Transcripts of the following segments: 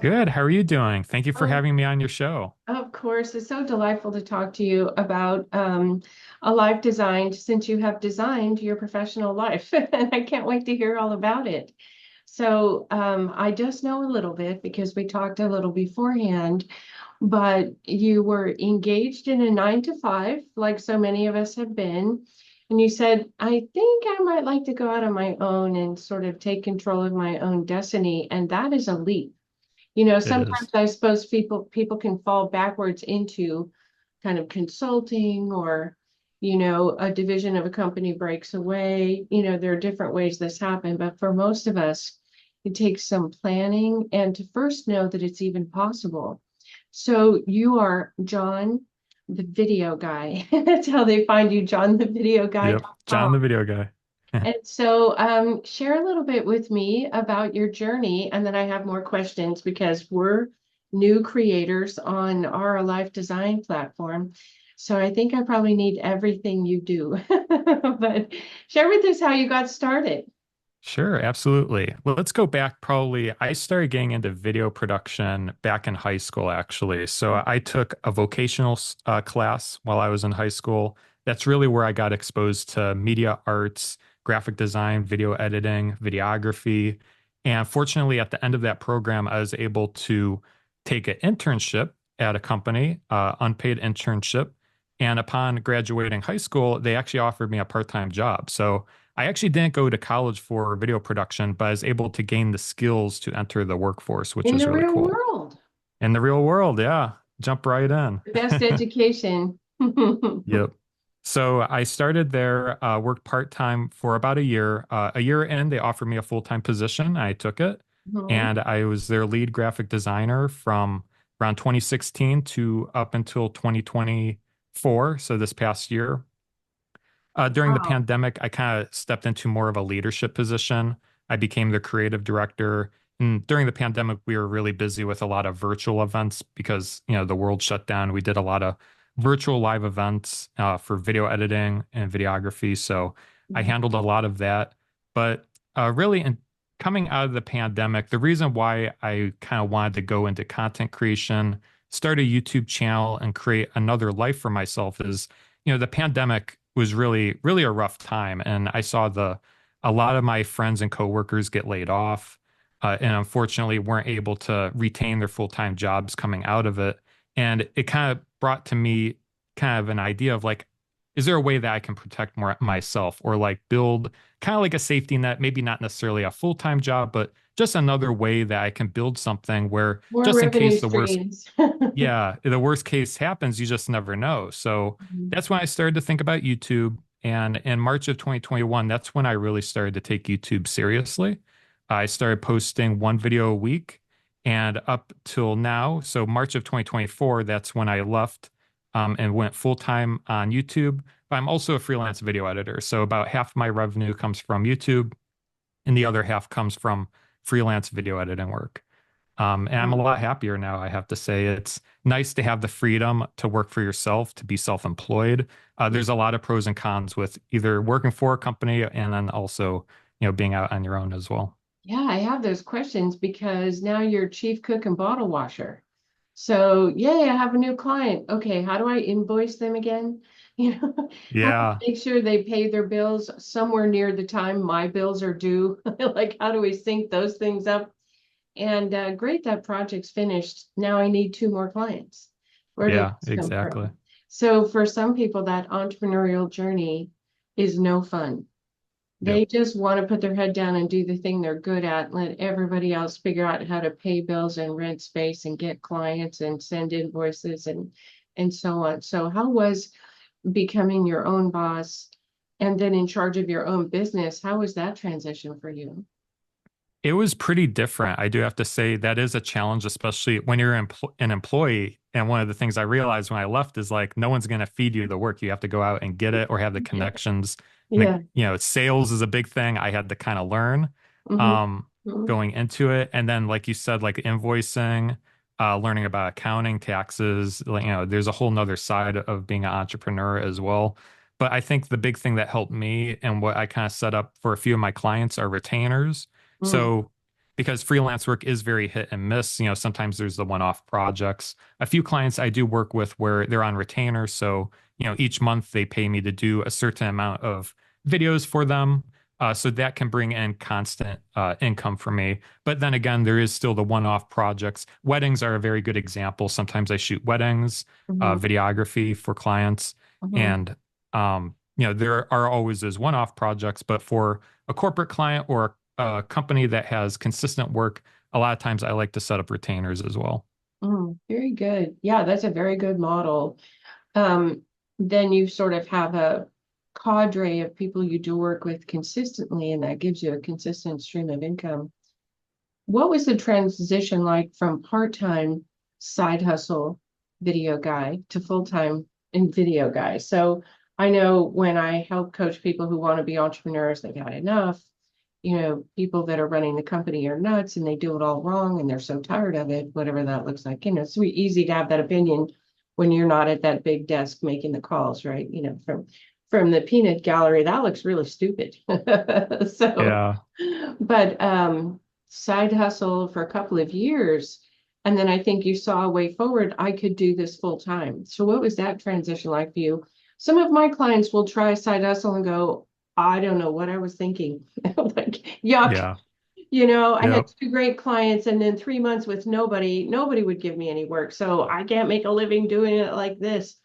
Good. How are you doing? Thank you for Oh, having me on your show. of course, it's so delightful to talk to you about a life designed since you have designed your professional life. And I can't wait to hear all about it. So I just know a little bit because we talked a little beforehand, but you were engaged in a 9 to 5, like so many of us have been. And you said, I think I might like to go out on my own and sort of take control of my own destiny. And that is a leap. It Sometimes is. I suppose people can fall backwards into kind of consulting or, a division of a company breaks away. There are different ways this happen, but for most of us, it takes some planning and to first know that it's even possible. So you are John, the video guy. That's how they find you, John, the video Yep. guy.com. John the video guy. And so, share a little bit with me about your journey, and then I have more questions because we're new creators on our Life Design platform. So I think I probably need everything you do. But share with us how you got started. Sure, absolutely. Well, let's go back probably. I started getting into video production back in high school, actually. So I took a vocational class while I was in high school. That's really where I got exposed to media arts, graphic design, video editing, videography. And fortunately, at the end of that program, I was able to take an internship at a company, unpaid internship. And upon graduating high school, they actually offered me a part-time job. So I actually didn't go to college for video production, but I was able to gain the skills to enter the workforce, which In was the really real cool. world, In the real world, yeah, jump right in. the best education. Yep. So I started there, worked part-time for about a year. A year in, they offered me a full-time position. I took it, Mhm. and I was their lead graphic designer from around 2016 to up until 2024, so this past year. During the Wow. pandemic, I kind of stepped into more of a leadership position. I became the creative director. And during the pandemic, we were really busy with a lot of virtual events because, the world shut down. We did a lot of virtual live events for video editing and videography. So I handled a lot of that. But really, in coming out of the pandemic, the reason why I kind of wanted to go into content creation, start a YouTube channel, and create another life for myself is the pandemic was really, really a rough time. And I saw a lot of my friends and coworkers get laid off, and unfortunately weren't able to retain their full-time jobs coming out of it. And it kind of brought to me kind of an idea of like, is there a way that I can protect more myself or like build kind of like a safety net, maybe not necessarily a full-time job, but just another way that I can build something where More just in revenue case the worst streams. yeah, the worst case happens, you just never know. So that's when I started to think about YouTube. And in March of 2021, that's when I really started to take YouTube seriously. I started posting one video a week and up till now. So March of 2024, that's when I left and went full time on YouTube. But I'm also a freelance video editor. So about half my revenue comes from YouTube and the other half comes from freelance video editing work. And I'm a lot happier now, I have to say. It's nice to have the freedom to work for yourself, to be self-employed. There's a lot of pros and cons with either working for a company and then also, being out on your own as well. Yeah, I have those questions because now you're chief cook and bottle washer. So, yay, I have a new client. Okay, how do I invoice them again? You know, how do I Yeah, make sure they pay their bills somewhere near the time my bills are due? Like, how do we sync those things up? And great, that project's finished. Now I need two more clients. Where did yeah, this come exactly. from? So, for some people, that entrepreneurial journey is no fun. Yep. They just want to put their head down and do the thing they're good at, let everybody else figure out how to pay bills and rent space and get clients and send invoices and so on. So how was becoming your own boss and then in charge of your own business? How was that transition for you? It was pretty different. I do have to say that is a challenge, especially when you're an employee. And one of the things I realized when I left is like, no one's going to feed you the work. You have to go out and get it or have the Yeah. connections. Yeah. Sales is a big thing. I had to kind of learn Hmm. um, Hmm. going into it. And then, like you said, like invoicing, learning about accounting, taxes, like, there's a whole nother side of being an entrepreneur as well. But I think the big thing that helped me and what I kind of set up for a few of my clients are retainers. Mm. So because freelance work is very hit and miss. You know, sometimes there's the one-off projects. A few clients I do work with where they're on retainer, so you know, each month they pay me to do a certain amount of videos for them. So that can bring in constant income for me. But then again, there is still the one-off projects. Weddings are a very good example. Sometimes I shoot weddings, Hmm. videography for clients, Hmm. and you know, there are always those one-off projects. But for a corporate client or a company that has consistent work, a lot of times I like to set up retainers as well. Very good. Yeah, that's a very good model. Um, then you sort of have a cadre of people you do work with consistently, and that gives you a consistent stream of income. What was the transition like from part-time side hustle video guy to full-time in video guy? So I know when I help coach people who want to be entrepreneurs, they've had enough. You know, people that are running the company are nuts and they do it all wrong and they're so tired of it, whatever that looks like. You know, it's easy to have that opinion when you're not at that big desk making the calls, right? You know, from the peanut gallery, that looks really stupid. So, Yeah. but side hustle for a couple of years. And then I think you saw a way forward. I could do this full time. So what was that transition like for you? Some of my clients will try a side hustle and go, I don't know what I was thinking. Like, yuck. Yeah. You know, I had Yep. two great clients and then 3 months with nobody would give me any work. So I can't make a living doing it like this.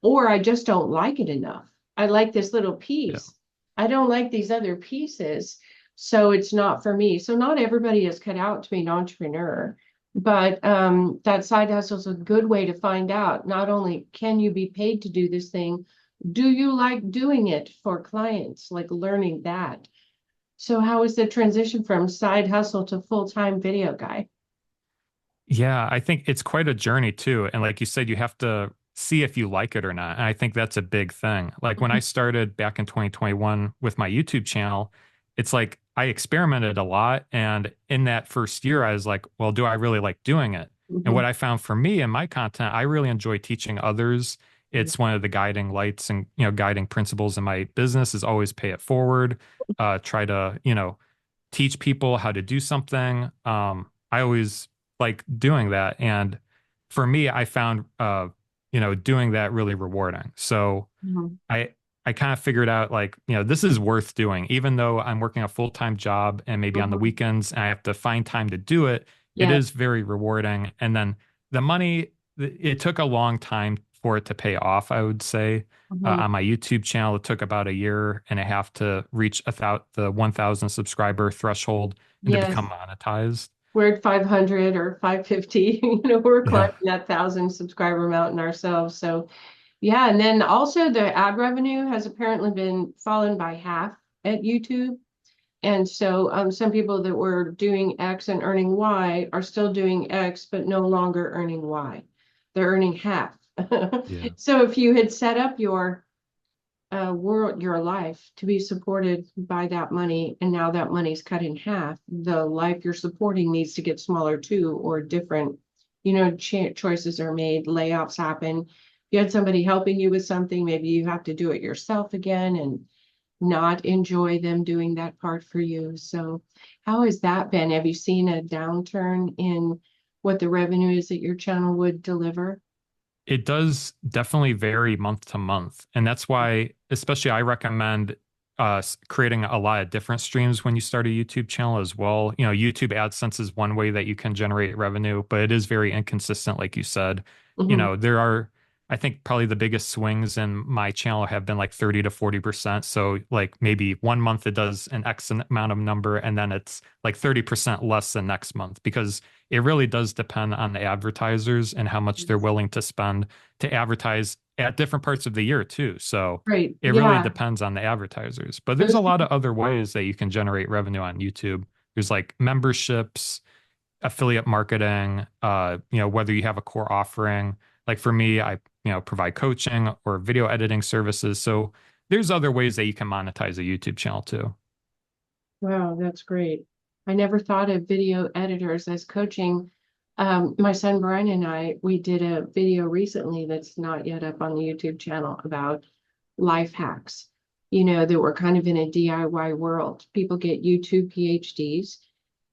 Or I just don't like it enough. I like this little Yeah. piece. I don't like these other pieces. So it's not for me. So not everybody is cut out to be an entrepreneur, but that side hustle is a good way to find out not only can you be paid to do this thing, do you like doing it for clients, like learning that? So how is the transition from side hustle to full-time video guy? Yeah, I think it's quite a journey too. And like you said, you have to see if you like it or not. And I think that's a big thing. Like when I started back in 2021 with my YouTube channel, it's like I experimented a lot. And in that first year, I was like, well, do I really like doing it? And Mhm. what I found for me and my content, I really enjoy teaching others. It's one of the guiding lights and, you know, guiding principles in my business is always pay it forward. Try to, you know, teach people how to do something. I always like doing that. And for me, I found, you know, doing that really rewarding. So Mhm. I, I kind of figured out like, you know, this is worth doing, even though I'm working a full-time job and maybe on the Mhm. weekends and I have to find time to do it. It Yes. is very rewarding. And then the money, it took a long time for it to pay off, I would say. Mhm. On my YouTube channel, it took about a year and a half to reach the 1,000 subscriber threshold and to Yes. become monetized. We're at 500 or 550. You know, we're Yeah. climbing that 1,000 subscriber mountain ourselves. So, yeah. And then also the ad revenue has apparently been fallen by half at YouTube. And so some people that were doing X and earning Y are still doing X, but no longer earning Y. They're earning half. Yeah. So if you had set up your life to be supported by that money, and now that money's cut in half, the life you're supporting needs to get smaller too, or different, you know, choices are made, layoffs happen. You had somebody helping you with something, maybe you have to do it yourself again and not enjoy them doing that part for you. So how has that been? Have you seen a downturn in what the revenue is that your channel would deliver? It does definitely vary month to month. And that's why, especially, I recommend creating a lot of different streams when you start a YouTube channel as well. You know, YouTube AdSense is one way that you can generate revenue, but it is very inconsistent, like you said. You Mhm. know, there are, I think, probably the biggest swings in my channel have been like 30 to 40%. So, like, maybe one month it does an X amount of number, and then it's like 30% less the next month because it really does depend on the advertisers and how much they're Yes. willing to spend to advertise at different parts of the year too. So Great. it really Yeah. depends on the advertisers. But there's a Those lot of other ways that you can generate revenue on YouTube. There's like memberships, affiliate marketing, you know, whether you have a core offering. Like for me, I, you know, provide coaching or video editing services. So there's other ways that you can monetize a YouTube channel too. Wow, that's great. I never thought of video editors as coaching. My son Brian and we did a video recently that's not yet up on the YouTube channel about life hacks, you know, that were kind of in a DIY world. People get YouTube PhDs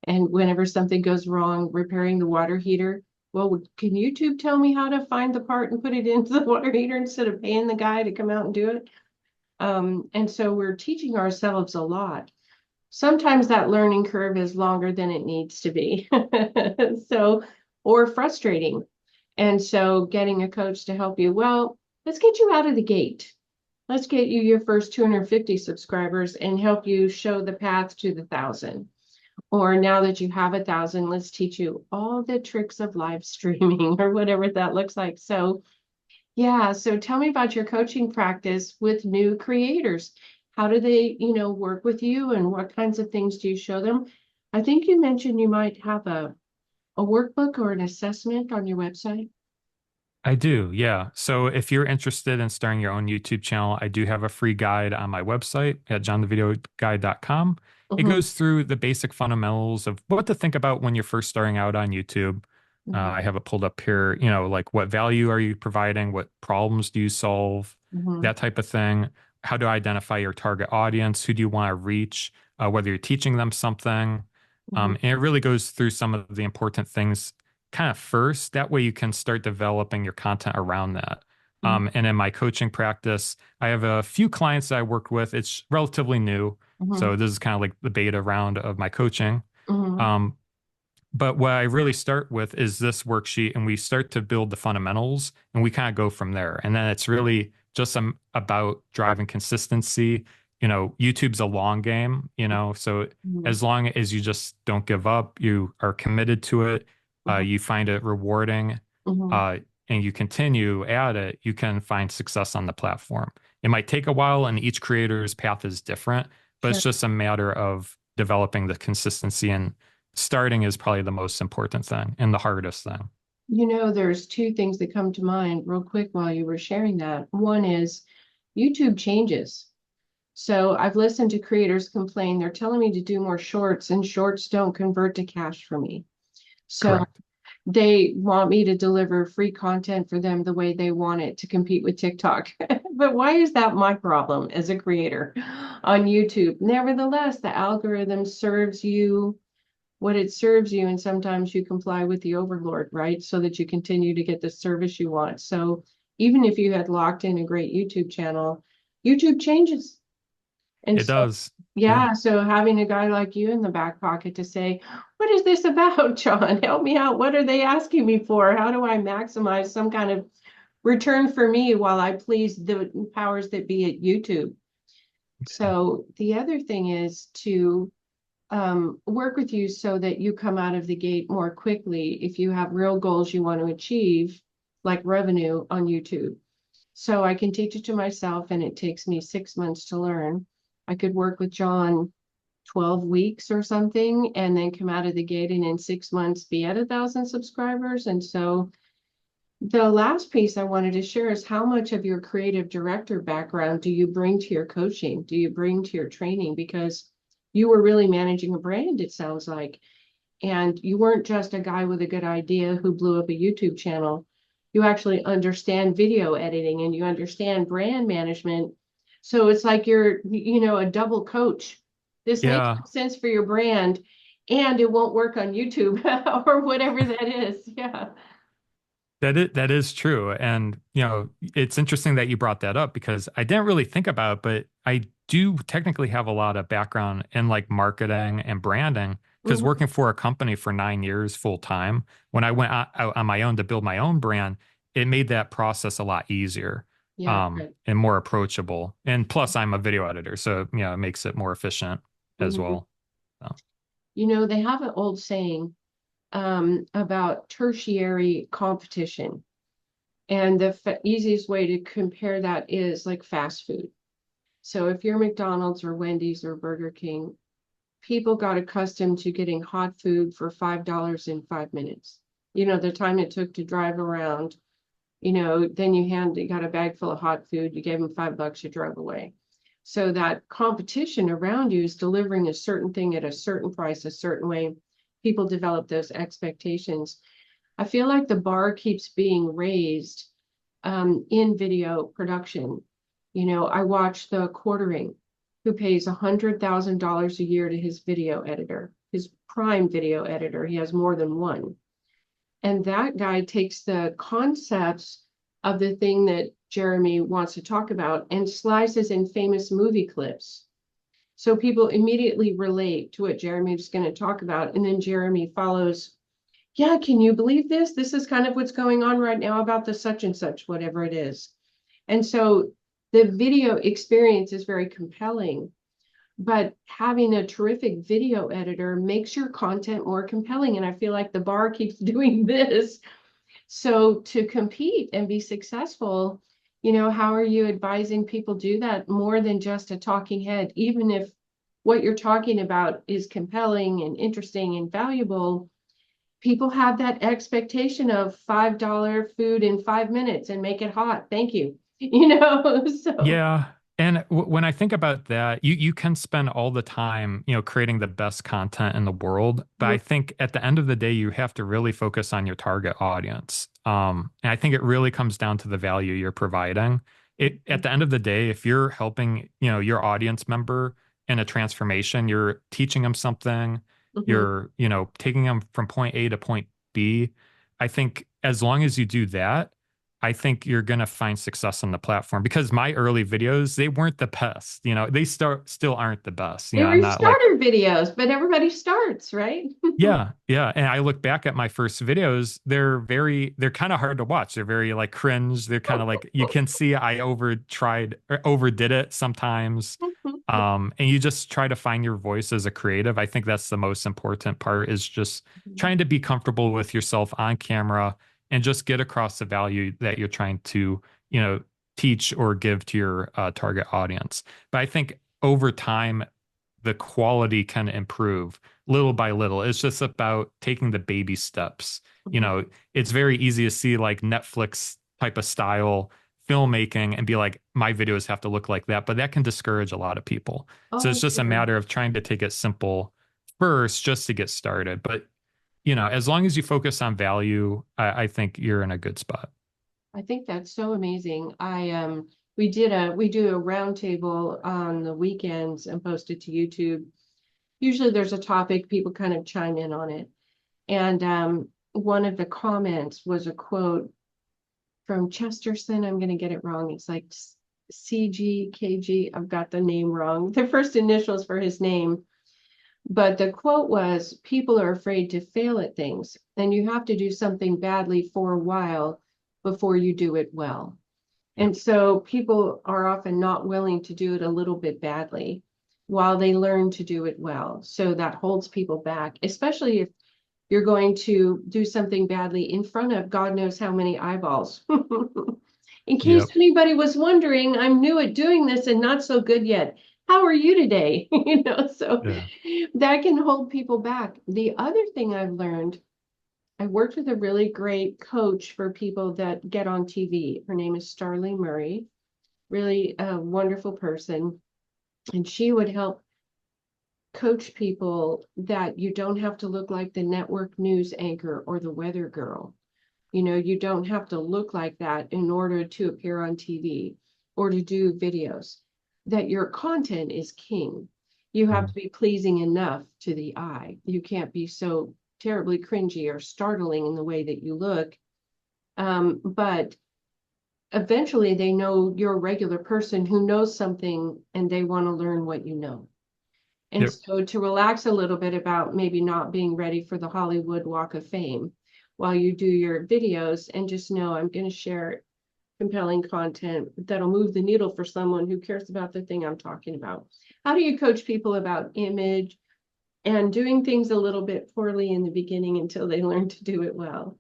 And whenever something goes wrong, repairing the water heater, well, can YouTube tell me how to find the part and put it into the water heater instead of paying the guy to come out and do it? And so we're teaching ourselves a lot. Sometimes that learning curve is longer than it needs to be. So, or frustrating. And so getting a coach to help you, well, let's get you out of the gate. Let's get you your first 250 subscribers and help you show the path to the 1,000. Or now that you have 1,000, let's teach you all the tricks of live streaming or whatever that looks like. So yeah, so tell me about your coaching practice with new creators. How do they, work with you and what kinds of things do you show them? I think you mentioned you might have a workbook or an assessment on your website. I do, yeah. So if you're interested in starting your own YouTube channel, I do have a free guide on my website at johnthevideoguide.com. It Mm-hmm, goes through the basic fundamentals of what to think about when you're first starting out on YouTube. mm-hmm, I have it pulled up here, like what value are you providing? What problems do you solve? mm-hmm, That type of thing. How to identify your target audience? Who do you want to reach? Whether you're teaching them something. mm-hmm, And it really goes through some of the important things kind of first. That way you can start developing your content around that. mm-hmm, And in my coaching practice, I have a few clients that I worked with. It's relatively new. mm-hmm, So this is kind of like the beta round of my coaching. mm-hmm, Um, but what I really start with is this worksheet, and we start to build the fundamentals, and we kind of go from there. And then it's really just about driving consistency. YouTube's a long game, so mm-hmm, as long as you just don't give up, you are committed to it, you find it rewarding, mm-hmm. uh, and you continue at it, you can find success on the platform. It might take a while, and each creator's path is different, but it's Sure. just a matter of developing the consistency, and starting is probably the most important thing and the hardest thing. There's two things that come to mind real quick while you were sharing that. One is YouTube changes. So I've listened to creators complain, they're telling me to do more shorts and shorts don't convert to cash for me. So Correct. they want me to deliver free content for them the way they want it to compete with TikTok. But why is that my problem as a creator on YouTube? Nevertheless, the algorithm serves you what it serves you, and sometimes you comply with the overlord, right? So that you continue to get the service you want. So even if you had locked in a great YouTube channel, YouTube changes. And It so, does. Yeah. yeah, so having a guy like you in the back pocket to say, what is this about, John? Help me out. What are they asking me for? How do I maximize some kind of return for me while I please the powers that be at YouTube? So the other thing is to work with you so that you come out of the gate more quickly if you have real goals you want to achieve, like revenue on YouTube. So I can teach it to myself, and it takes me 6 months to learn. I could work with John 12 weeks or something and then come out of the gate and in 6 months be at 1,000 subscribers. And so the last piece I wanted to share is how much of your creative director background do you bring to your coaching? Do you bring to your training? Because you were really managing a brand, it sounds like. And you weren't just a guy with a good idea who blew up a YouTube channel. You actually understand video editing and you understand brand management. So it's like you're, a double coach. This makes Yeah. sense for your brand and it won't work on YouTube or whatever that is. Yeah. That is true. And, it's interesting that you brought that up because I didn't really think about it, but I do technically have a lot of background in like marketing and branding because Mhm. working for a company for 9 years full time, when I went out on my own to build my own brand, it made that process a lot easier, Yeah. Right. and more approachable. And plus, I'm a video editor, so, it makes it more efficient as Mhm. well. So, They have an old saying about tertiary competition. And the easiest way to compare that is like fast food. So if you're McDonald's or Wendy's or Burger King, people got accustomed to getting hot food for $5 in 5 minutes. The time it took to drive around, then you got a bag full of hot food, you gave them $5, you drove away. So that competition around you is delivering a certain thing at a certain price, a certain way. People develop those expectations. I feel like the bar keeps being raised in video production. I watch the quartering. who pays $100,000 a year to his video editor, his prime video editor. He has more than one. And that guy takes the concepts of the thing that Jeremy wants to talk about and slices in famous movie clips. So people immediately relate to what Jeremy's going to talk about. And then Jeremy follows, yeah, can you believe this? This is kind of what's going on right now about the such and such, whatever it is. And so the video experience is very compelling, but having a terrific video editor makes your content more compelling. And I feel like the bar keeps doing this. So to compete and be successful, how are you advising people do that more than just a talking head? Even if what you're talking about is compelling and interesting and valuable, people have that expectation of $5 food in 5 minutes and make it hot. Thank you. So. Yeah. And when I think about that, you can spend all the time, creating the best content in the world. But I think at the end of the day, you have to really focus on your target audience. And I think it really comes down to the value you're providing. At the end of the day, if you're helping, your audience member in a transformation, you're teaching them something, Mhm. you're, taking them from point A to point B. I think as long as you do that, I think you're going to find success on the platform because my early videos, they weren't the best. They still aren't the best. They I'm were not like, starter videos, but everybody starts, right? yeah, yeah. And I look back at my first videos, they're kind of hard to watch. They're very like cringe. They're kind of like, you can see I overdid it sometimes. And you just try to find your voice as a creative. I think that's the most important part is just trying to be comfortable with yourself on camera and just get across the value that you're trying to, teach or give to your target audience. But I think over time, the quality can improve little by little. It's just about taking the baby steps. It's very easy to see like Netflix type of style filmmaking and be like, my videos have to look like that, but that can discourage a lot of people. So Oh, it's just a sure. matter of trying to take it simple first just to get started. But, as long as you focus on value, I think you're in a good spot. I think that's so amazing. We do a roundtable on the weekends and post it to YouTube. Usually there's a topic, people kind of chime in on it. And one of the comments was a quote from Chesterton. I'm going to get it wrong. It's like CGKG. I've got the name wrong. The first initials for his name. But the quote was, people are afraid to fail at things, and you have to do something badly for a while before you do it well. Yep. And so people are often not willing to do it a little bit badly while they learn to do it well. So that holds people back, especially if you're going to do something badly in front of God knows how many eyeballs. In case Yep. anybody was wondering, I'm new at doing this and not so good yet. How are you today? So Yeah. that can hold people back. The other thing I've learned, I worked with a really great coach for people that get on TV. Her name is Starling Murray, really a wonderful person. And she would help coach people that you don't have to look like the network news anchor or the weather girl. You don't have to look like that in order to appear on TV or to do videos, that your content is king. You have Mm. to be pleasing enough to the eye. You can't be so terribly cringy or startling in the way that you look. But eventually they know you're a regular person who knows something and they want to learn what you know. And Yep. so to relax a little bit about maybe not being ready for the Hollywood Walk of Fame while you do your videos and just know I'm going to share compelling content that'll move the needle for someone who cares about the thing I'm talking about. How do you coach people about image and doing things a little bit poorly in the beginning until they learn to do it well?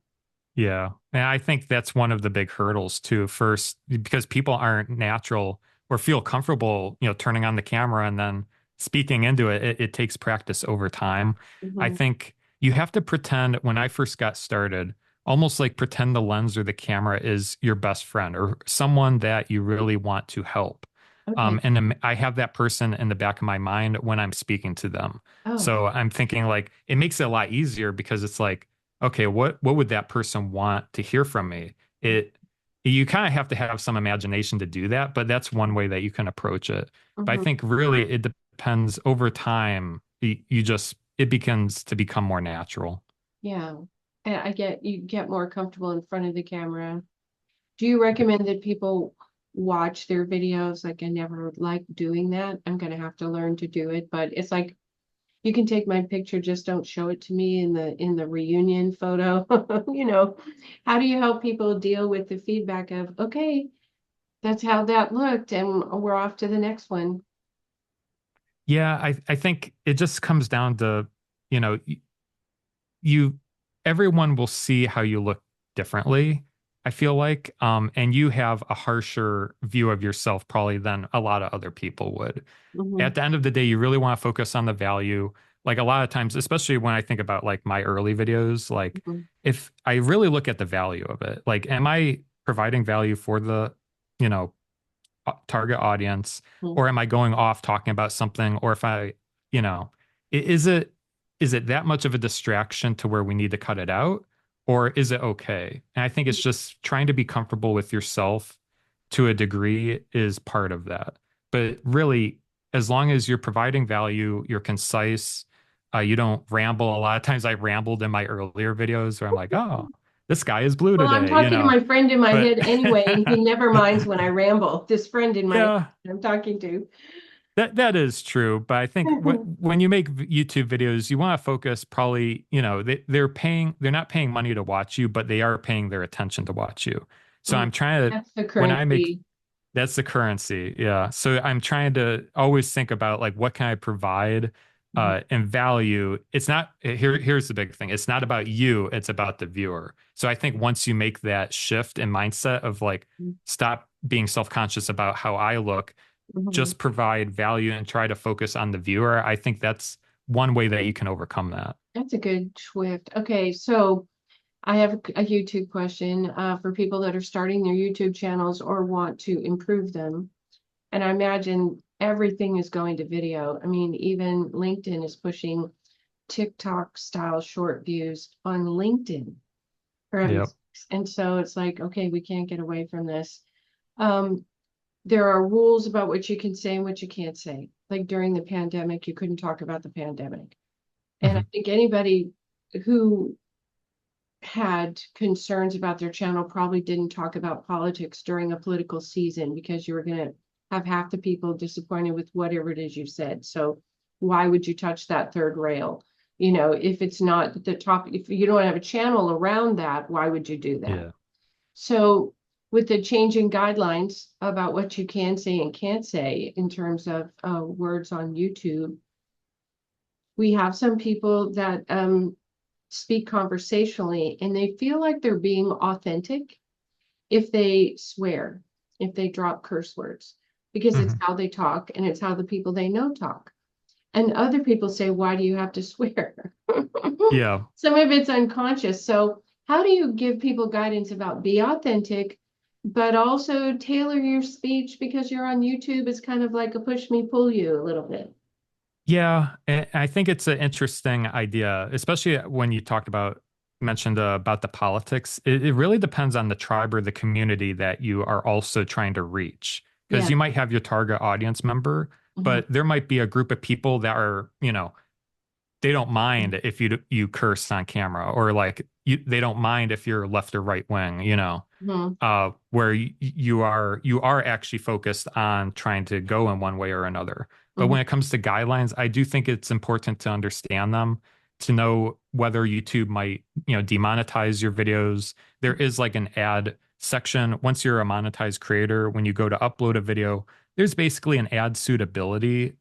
Yeah. And I think that's one of the big hurdles too. First, because people aren't natural or feel comfortable, turning on the camera and then speaking into it. It takes practice over time. I Mhm. think you have to pretend when I first got started, almost like pretend the lens or the camera is your best friend or someone that you really want to help. Okay. I have that person in the back of my mind when I'm speaking to them. Oh, So I'm thinking like it makes it a lot easier because it's like, okay, what would that person want to hear from me? you kind of have to have some imagination to do that, but that's one way that you can approach it. But I Hmm. think really it depends over time. You just, it begins to become more natural. Yeah. And you get more comfortable in front of the camera. Do you recommend that people watch their videos? Like I never like doing that. I'm gonna have to learn to do it, but it's like you can take my picture, just don't show it to me in the reunion photo. You know, how do you help people deal with the feedback of, okay, that's how that looked, and we're off to the next one? Yeah, I think it just comes down to, you know, you everyone will see how you look differently, I feel like. And you have a harsher view of yourself probably than a lot of other people would. Hmm. At the end of the day, you really want to focus on the value. Like a lot of times, especially when I think about like my early videos, like Hmm. if I really look at the value of it, like am I providing value for the, you know, target audience, or am I going off talking about something, or if I, you know, is it that much of a distraction to where we need to cut it out, or is it okay? And I think it's just trying to be comfortable with yourself to a degree is part of that. But really, as long as you're providing value, you're concise, you don't ramble. A lot of times I rambled in my earlier videos where I'm like, oh, this guy is blue Well, I'm today, you talking to know. my friend in my But head anyway, and he never minds when I ramble. This friend in my head yeah, I'm talking to. that is true, but I think when you make YouTube videos, you want to focus probably, you know, they're not paying money to watch you, but they are paying their attention to watch you. So Mm, I'm trying to that's the when I make currency. that's the currency, yeah. So I'm trying to always think about like what can I provide Mhm. and value. It's not here's the big thing. It's not about you, it's about the viewer. So I think once you make that shift in mindset of like stop being self-conscious about how I look, Mhm. just provide value and try to focus on the viewer, I think that's one way that you can overcome that. That's a good shift. Okay, so I have a YouTube question for people that are starting their YouTube channels or want to improve them. And I imagine everything is going to video. I mean, even LinkedIn is pushing TikTok style short views on LinkedIn, for heaven's Yep. sakes. And so it's like, okay, we can't get away from this. Um, there are rules about what you can say and what you can't say. Like during the pandemic, you couldn't talk about the pandemic. And I Hmm. think anybody who had concerns about their channel probably didn't talk about politics during a political season because you were going to have half the people disappointed with whatever it is you said. So why would you touch that third rail? You know, if it's not the topic, if you don't have a channel around that, why would you do that? Yeah. So with the changing guidelines about what you can say and can't say in terms of words on YouTube, we have some people that speak conversationally and they feel like they're being authentic if they swear, if they drop curse words, because it's Hmm. how they talk and it's how the people they know talk. And other people say, why do you have to swear? Yeah. Some of it's unconscious. So, how do you give people guidance about be authentic, but also tailor your speech because you're on YouTube? It's kind of like a push me, pull you a little bit. Yeah, and I think it's an interesting idea, especially when you talked about mentioned about the politics. It really depends on the tribe or the community that you are also trying to reach, because Yeah. you might have your target audience member, Mhm. but there might be a group of people that are, you know, they don't mind if you curse on camera, or like they don't mind if you're left or right wing, you know, Mhm. where you are actually focused on trying to go in one way or another. But Mhm. when it comes to guidelines, I do think it's important to understand them, to know whether YouTube might, you know, demonetize your videos. There is like an ad section. Once you're a monetized creator, when you go to upload a video, there's basically an ad suitability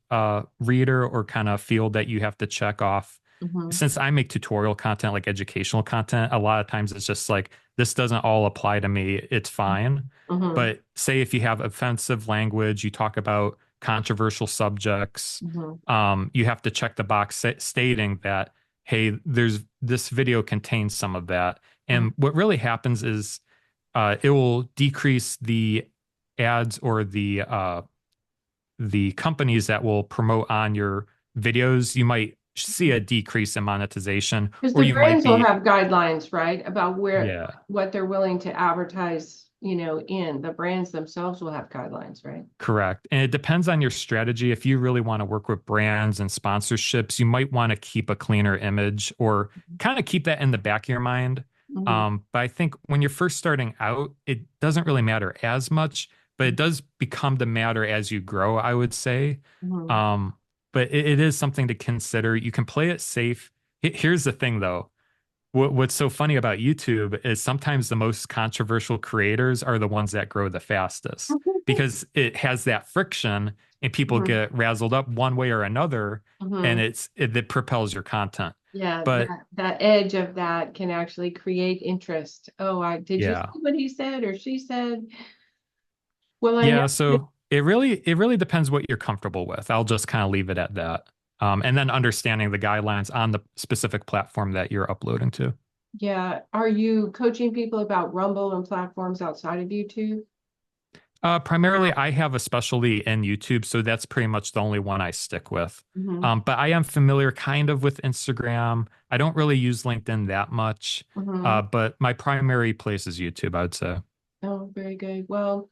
reader or kind of field that you have to check off. Mhm. Since I make tutorial content, like educational content, a lot of times it's just like, this doesn't all apply to me. It's fine. Mhm. But say if you have offensive language, you talk about controversial subjects, Mhm. you have to check the box stating that, hey, there's this video contains some of that. Mhm. And what really happens is it will decrease the ads or the companies that will promote on your videos. You might see a decrease in monetization, Because or the you might brands will be, have guidelines, right, about where yeah, what they're willing to advertise in. The brands themselves will have guidelines, right? Correct. And it depends on your strategy. If you really want to work with brands and sponsorships, you might want to keep a cleaner image or kind of keep that in the back of your mind. Mm-hmm. But I think when you're first starting out, it doesn't really matter as much, but it does become the matter as you grow, I would say. Mm-hmm. Um, but it is something to consider. You can play it safe. Here's the thing, though. What's so funny about YouTube is sometimes the most controversial creators are the ones that grow the fastest because it has that friction and people Mm-hmm. get razzled up one way or another, and Mm-hmm. it propels your content. Yeah, But that edge of that can actually create interest. Oh, I did you see yeah, what he said or she said? Well, I know. yeah. So it really depends what you're comfortable with. I'll just kind of leave it at that. And then understanding the guidelines on the specific platform that you're uploading to. Yeah. Are you coaching people about Rumble and platforms outside of YouTube? Primarily, I have a specialty in YouTube, so that's pretty much the only one I stick with. Mm-hmm. But I am familiar kind of with Instagram. I don't really use LinkedIn that much, Mm-hmm. but my primary place is YouTube, I would say. Oh, very good. Well,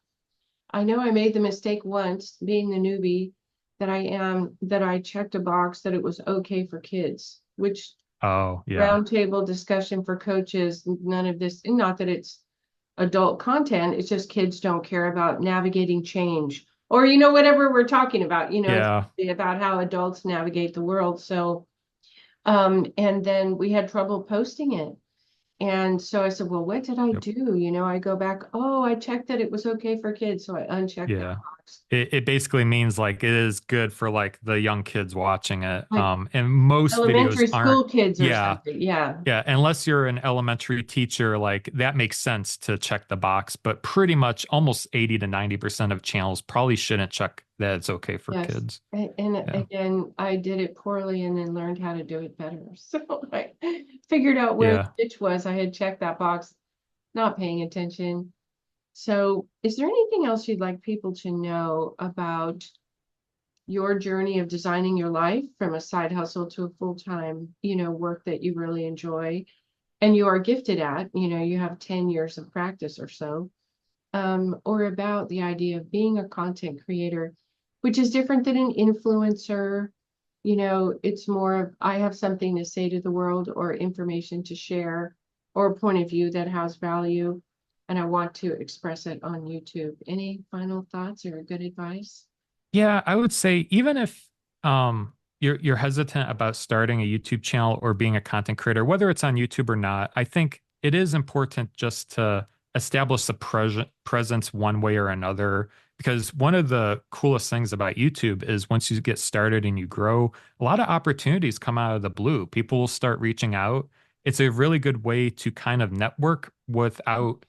I know I made the mistake once, being the newbie that I checked a box that it was okay for kids, which Oh, yeah. roundtable discussion for coaches, none of this, not that it's adult content, it's just kids don't care about navigating change or, whatever we're talking about, it's Yeah. about how adults navigate the world. So, and then we had trouble posting it. And so I said, well, what did I Yep. do? I go back, oh, I checked that it was okay for kids. So I unchecked that Yeah. box. It basically means like it is good for like the young kids watching it. Like And most videos elementary aren't. school kids or Yeah. something. Yeah. Yeah, unless you're an elementary teacher, like that makes sense to check the box, but pretty much almost 80 to 90% of channels probably shouldn't check that it's okay for Yes. kids. And Yeah. again, I did it poorly and then learned how to do it better. So I figured out where the Yeah. ditch was. I had checked that box, not paying attention. So is there anything else you'd like people to know about your journey of designing your life from a side hustle to a full-time, work that you really enjoy and you are gifted at, you have 10 years of practice or so, or about the idea of being a content creator, which is different than an influencer. It's more of I have something to say to the world or information to share or a point of view that has value, and I want to express it on YouTube. Any final thoughts or good advice? Yeah, I would say even if you're hesitant about starting a YouTube channel or being a content creator, whether it's on YouTube or not, I think it is important just to establish the presence one way or another. Because one of the coolest things about YouTube is once you get started and you grow, a lot of opportunities come out of the blue. People will start reaching out. It's a really good way to kind of network without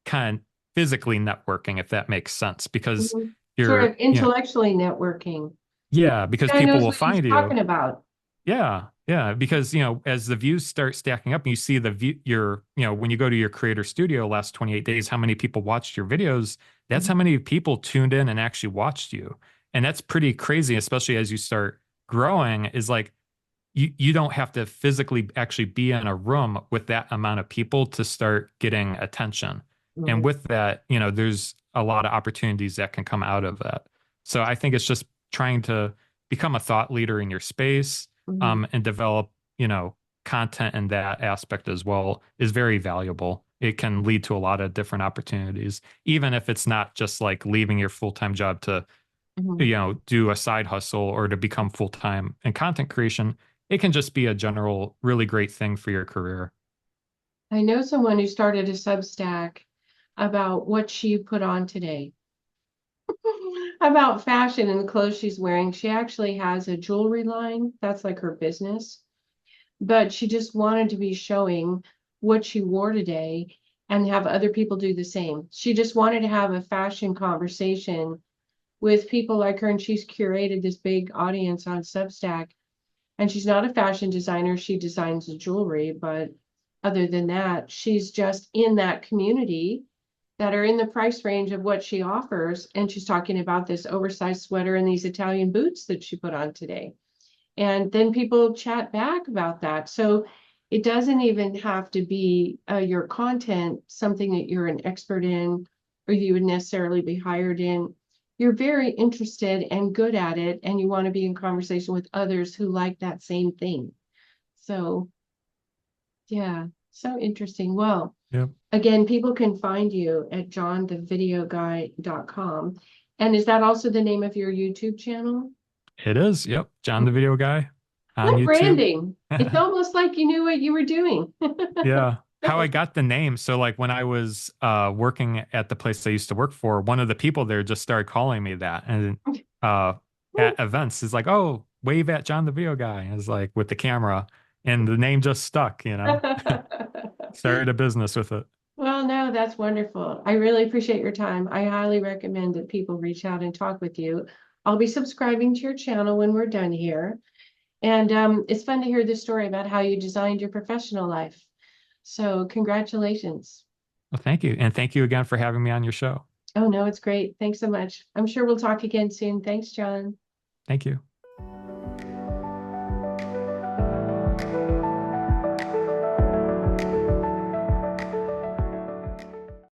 kind of physically networking, if that makes sense, because Mhm. Sort of you're, intellectually networking. yeah, because Guy people knows will what he's find you. talking about. Yeah, yeah, because as the views start stacking up and you see the view, when you go to your creator studio last 28 days, how many people watched your videos, that's how Mhm. many people tuned in and actually watched you. And that's pretty crazy, especially as you start growing, is like you don't have to physically actually be in a room with that amount of people to start getting attention. And Mhm. with that, there's a lot of opportunities that can come out of that. So I think it's just trying to become a thought leader in your space, Mhm. and develop, content in that aspect as well is very valuable. It can lead to a lot of different opportunities, even if it's not just like leaving your full-time job to Mhm. do a side hustle or to become full time in content creation. It can just be a general, really great thing for your career. I know someone who started a Substack about what she put on today, about fashion and the clothes she's wearing. She actually has a jewelry line. That's like her business. But she just wanted to be showing what she wore today and have other people do the same. She just wanted to have a fashion conversation with people like her, and she's curated this big audience on Substack. And she's not a fashion designer, she designs the jewelry, but other than that, she's just in that community that are in the price range of what she offers. And she's talking about this oversized sweater and these Italian boots that she put on today. And then people chat back about that. So It doesn't even have to be your content, something that you're an expert in, or you would necessarily be hired in. You're very interested and good at it, and you want to be in conversation with others who like that same thing. So, yeah, so interesting. Well, Yep. again, people can find you at johnthevideoguy.com. And is that also the name of your YouTube channel? It is. Yep. John the Video Guy on What YouTube. branding? It's almost like you knew what you were doing. Yeah. How I got the name. So like when I was working at the place I used to work for, one of the people there just started calling me that. And uh at events is like, oh, wave at John the Video Guy. Is like with the camera. And the name just stuck, you know. Started a business with it. Well, no, that's wonderful. I really appreciate your time. I highly recommend that people reach out and talk with you. I'll be subscribing to your channel when we're done here. And it's fun to hear the story about how you designed your professional life. So congratulations. Well, thank you. And thank you again for having me on your show. Oh, no, it's great. Thanks so much. I'm sure we'll talk again soon. Thanks, John. Thank you.